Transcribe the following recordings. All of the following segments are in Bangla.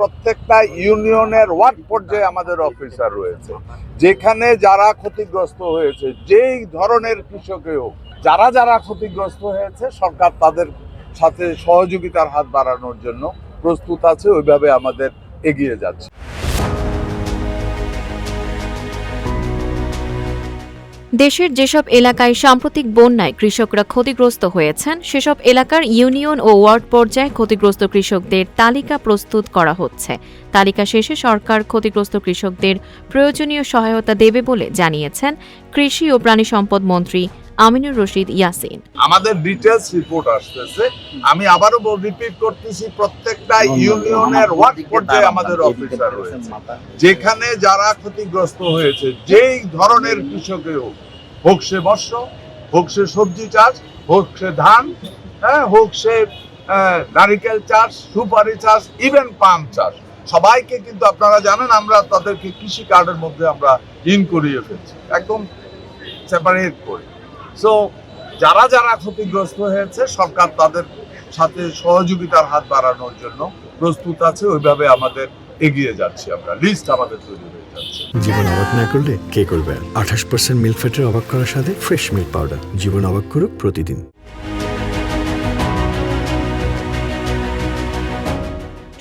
প্রত্যেকটা ইউনিয়নের ওয়ার্ড পর্যায়ে আমাদের অফিসার রয়েছে, যেখানে যারা ক্ষতিগ্রস্ত হয়েছে, যেই ধরনের কৃষকই হোক, যারা যারা ক্ষতিগ্রস্ত হয়েছে, সরকার তাদের সাথে সহযোগিতার হাত বাড়ানোর জন্য প্রস্তুত আছে। ওইভাবে আমাদের এগিয়ে যাচ্ছে। দেশের যেসব এলাকায় সাম্প্রতিক বন্যায় কৃষকরা ক্ষতিগ্রস্ত হয়েছেন, সেসব এলাকার ইউনিয়ন ও ওয়ার্ড পর্যায়ে ক্ষতিগ্রস্ত কৃষকদের তালিকা প্রস্তুত করা হচ্ছে। তালিকা শেষে সরকার ক্ষতিগ্রস্ত কৃষকদের প্রয়োজনীয় সহায়তা দেবে বলে জানিয়েছেন কৃষি ও প্রাণী সম্পদ মন্ত্রী আমিনুর রশিদ ইয়াসিন। আমাদের ডিটেইলস রিপোর্ট আসতেছে। আমি আবারও রিপিট করতেছি, প্রত্যেকটা ইউনিয়নের ওয়ার্ড পর্যায়ে আমাদের অফিসার রয়েছে, যেখানে যারা ক্ষতিগ্রস্ত হয়েছে, যেই ধরনের কৃষকই হোক, হোক সে মৎস্য, হোক সে সবজি চাষ, হোক সে ধান, হোক সে নারিকেল চাষ, সুপারি চাষ, ইভেন পান চাষ, সবাইকে কিন্তু আপনারা জানেন আমরা তাদেরকে কৃষি কার্ডের মধ্যে আমরা ইন করিয়ে ফেলছি, একদম সেপারেট করে। সো যারা যারা ক্ষতিগ্রস্ত হয়েছে, সরকার তাদের সাথে সহযোগিতার হাত বাড়ানোর জন্য প্রস্তুত আছে। ওইভাবে আমাদের এগিয়ে যাচ্ছি আমরা, লিস্ট আমাদের তৈরি হয়ে যাচ্ছে। জীবন অবাক না করলে কে করবে? 28% মিল্ক ফ্যাটের অবাক করার সাথে ফ্রেশ মিল্ক পাউডার। জীবন অবাক করুক প্রতিদিন।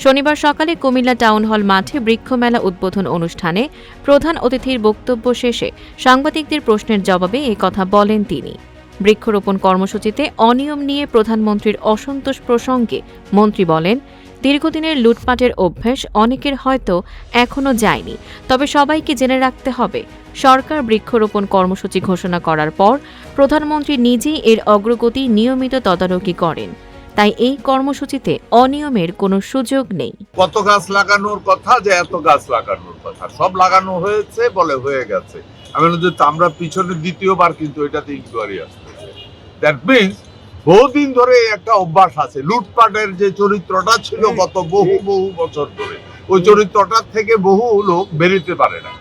শনিবার সকালে কুমিল্লা টাউন হল মাঠে বৃক্ষমেলা উদ্বোধন অনুষ্ঠানে প্রধান অতিথির বক্তব্য শেষে সাংবাদিকদের প্রশ্নের জবাবে এই কথা বলেন তিনি। বৃক্ষরোপণ কর্মসূচিতে অনিয়ম নিয়ে প্রধানমন্ত্রীর অসন্তোষ প্রসঙ্গে মন্ত্রী বলেন, দীর্ঘদিনের লুটপাটের অভ্যাস অনেকের হয়তো এখনো যায়নি, তবে সবাইকে জেনে রাখতে হবে, সরকার বৃক্ষরোপণ কর্মসূচি ঘোষণা করার পর প্রধানমন্ত্রী নিজেই এর অগ্রগতি নিয়মিত তদারকি করেন। তাই এই কর্মসূচিতে অনিয়মের কোনো সুযোগ নেই। কত গাছ লাগানোর কথা, যে এত গাছ লাগানোর কথা, সব লাগানো হয়েছে বলে হয়ে গেছে। আমি আমরা পিছনে দ্বিতীয়বার কিন্তু এটাতে ইনকোয়ারি আসতেছে। দ্যাট মিনস বহুদিন ধরে একটা অভ্যাস আছে, লুটপাটের যে চরিত্রটা ছিল গত বহু বছর ধরে, ওই চরিত্রটার থেকে বহু লোক বেরোতে পারে না।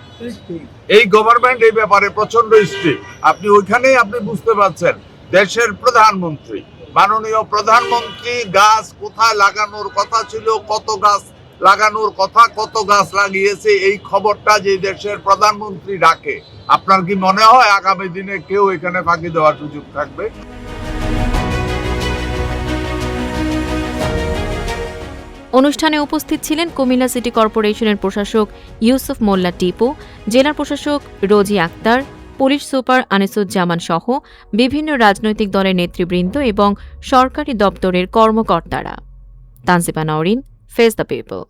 এই গভর্নমেন্ট এই ব্যাপারে প্রচন্ড স্ট্রিক্ট। আপনি ওইখানেই আপনি বুঝতে পারছেন, দেশের প্রধানমন্ত্রী, মাননীয় প্রধানমন্ত্রী গাছ কোথায় লাগানোর কথা ছিল, কত গাছ লাগানোর কথা, কত গাছ লাগিয়েছে, এই খবরটা যে দেশের প্রধানমন্ত্রী রাখে, আপনার কি মনে হয় আগামী দিনে কেউ এখানে ফাঁকি দেওয়ার সুযোগ থাকবে? অনুষ্ঠানে উপস্থিত ছিলেন কুমিল্লা সিটি কর্পোরেশনের প্রশাসক ইউসুফ মোল্লা টিপু, জেলা প্রশাসক রোজি আক্তার, পুলিশ সুপার আনিসুজ্জামান সহ বিভিন্ন রাজনৈতিক দলের নেতৃবৃন্দ এবং সরকারি দপ্তরের কর্মকর্তারা। Tanjiba Nowrin, face the people.